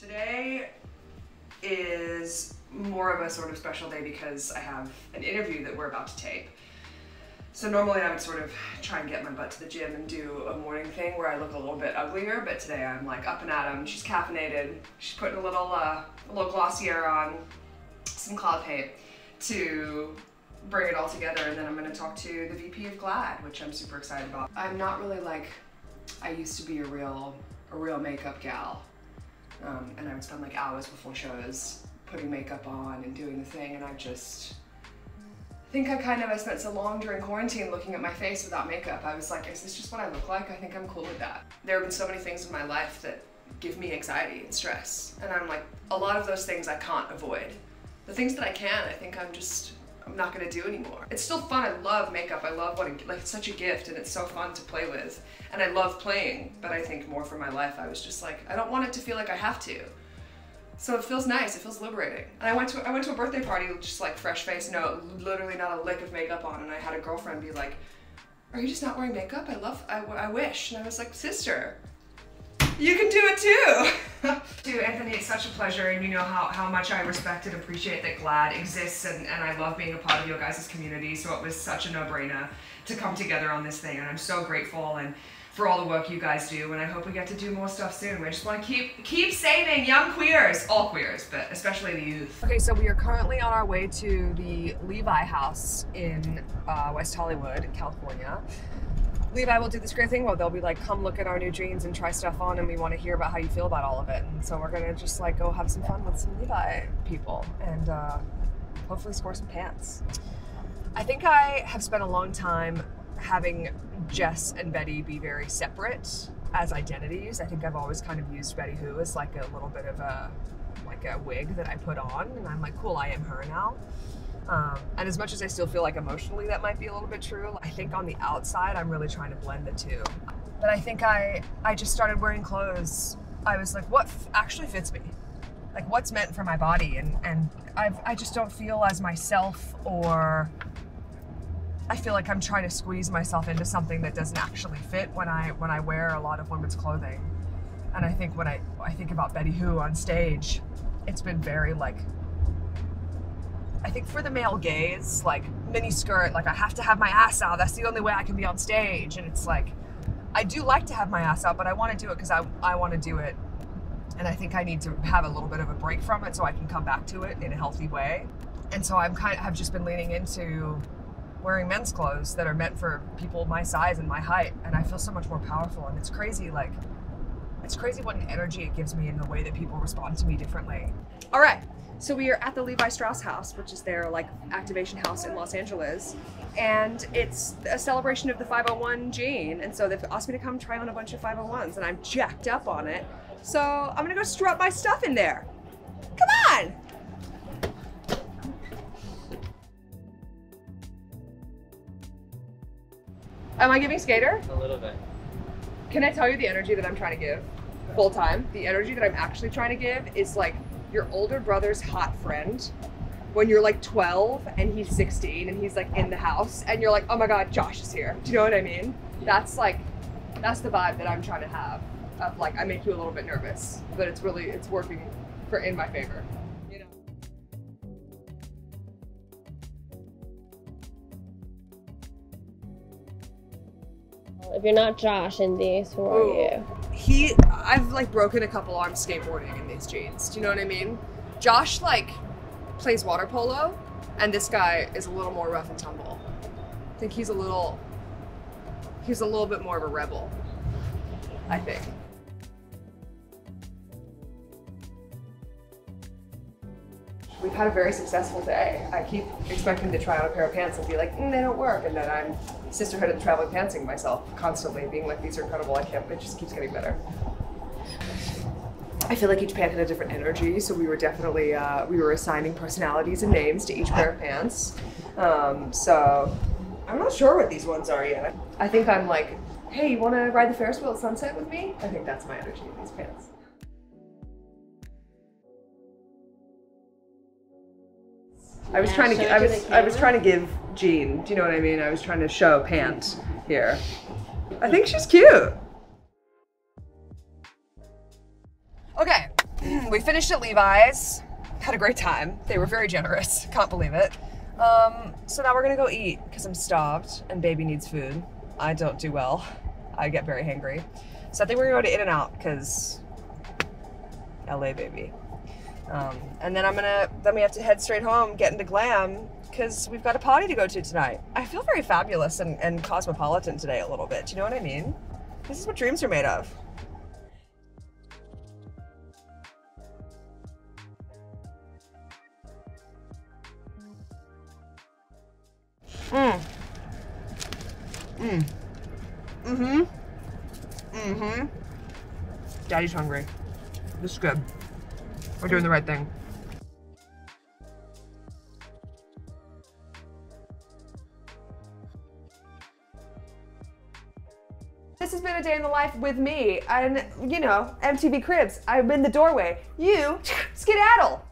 Today is more of a sort of special day because I have an interview that we're about to tape. So normally I would sort of try and get my butt to the gym and do a morning thing where I look a little bit uglier, but today I'm like up and at 'em. She's caffeinated. She's putting a little glossier on, some cloud paint to bring it all together, and then I'm gonna talk to the VP of GLAAD, which I'm super excited about. I'm not really like I used to be a real makeup gal. And I would spend like hours before shows putting makeup on and doing the thing, and I think I spent so long during quarantine looking at my face without makeup. I was like, is this just what I look like? I think I'm cool with that. There have been so many things in my life that give me anxiety and stress, and I'm like, a lot of those things I can't avoid. The things that I can, I think I'm not gonna do anymore. It's still fun. I love makeup. I love it's such a gift, and it's so fun to play with. And I love playing, but I think more for my life, I was just like, I don't want it to feel like I have to. So it feels nice, it feels liberating. And I went to a birthday party just like fresh face, literally not a lick of makeup on, and I had a girlfriend be like, are you just not wearing makeup? I wish. And I was like, sister, you can do it too. Dude, Anthony, it's such a pleasure, and you know how much I respect and appreciate that GLAAD exists, and I love being a part of your guys' community, so it was such a no-brainer to come together on this thing, and I'm so grateful and for all the work you guys do, and I hope we get to do more stuff soon. We just want to keep saving young queers, all queers, but especially the youth. Okay, so we are currently on our way to the Levi house in West Hollywood, California. Levi will do this great thing where they'll be like, come look at our new jeans and try stuff on, and we want to hear about how you feel about all of it. And so we're gonna just like go have some fun with some Levi people and hopefully score some pants. I think I have spent a long time having Jess and Betty be very separate as identities. I think I've always kind of used Betty Who as like a little bit of a wig that I put on, and I'm like, cool, I am her now. And as much as I still feel like emotionally that might be a little bit true, I think on the outside I'm really trying to blend the two. But I think I just started wearing clothes. I was like, what actually fits me? Like what's meant for my body? And I just don't feel as myself, or I feel like I'm trying to squeeze myself into something that doesn't actually fit when I wear a lot of women's clothing. And I think when I think about Betty Who on stage, it's been very like, I think for the male gaze, like mini skirt, like I have to have my ass out. That's the only way I can be on stage. And it's like, I do like to have my ass out, but I want to do it because I want to do it. And I think I need to have a little bit of a break from it so I can come back to it in a healthy way. And so have just been leaning into wearing men's clothes that are meant for people my size and my height. And I feel so much more powerful. And it's crazy, what an energy it gives me in the way that people respond to me differently. All right. So we are at the Levi Strauss house, which is their like activation house in Los Angeles. And it's a celebration of the 501 gene. And so they've asked me to come try on a bunch of 501s, and I'm jacked up on it. So I'm gonna go strut my stuff in there. Come on. Am I giving skater? A little bit. Can I tell you the energy that I'm trying to give full time? The energy that I'm actually trying to give is like your older brother's hot friend when you're like 12 and he's 16 and he's like in the house and you're like, oh my God, Josh is here. Do you know what I mean? That's the vibe that I'm trying to have, of like, I make you a little bit nervous, but it's working in my favor. You know? If you're not Josh in these, who are you? I've like broken a couple arms skateboarding in these jeans. Do you know what I mean? Josh like plays water polo, and this guy is a little more rough and tumble. I think he's a little bit more of a rebel, I think. We've had a very successful day. I keep expecting to try on a pair of pants and be like, they don't work, and then I'm sisterhood of the traveling pantsing myself constantly, being like, these are incredible, I can't, it just keeps getting better. I feel like each pant had a different energy, so we were definitely, we were assigning personalities and names to each pair of pants. So I'm not sure what these ones are yet. I think I'm like, hey, you wanna ride the Ferris wheel at sunset with me? I think that's my energy in these pants. I was trying to give Jean, do you know what I mean? I was trying to show Pant here. I think she's cute. Okay, We finished at Levi's, had a great time. They were very generous, can't believe it. So now we're gonna go eat because I'm starved and baby needs food. I don't do well. I get very hangry. So I think we're gonna go to In-N-Out because LA baby. And then then we have to head straight home, get into glam because we've got a party to go to tonight. I feel very fabulous and cosmopolitan today a little bit. Do you know what I mean? This is what dreams are made of. Daddy's hungry. This is good. We're doing the right thing. This has been a day in the life with me and, you know, MTV Cribs. I'm in the doorway. You skedaddle.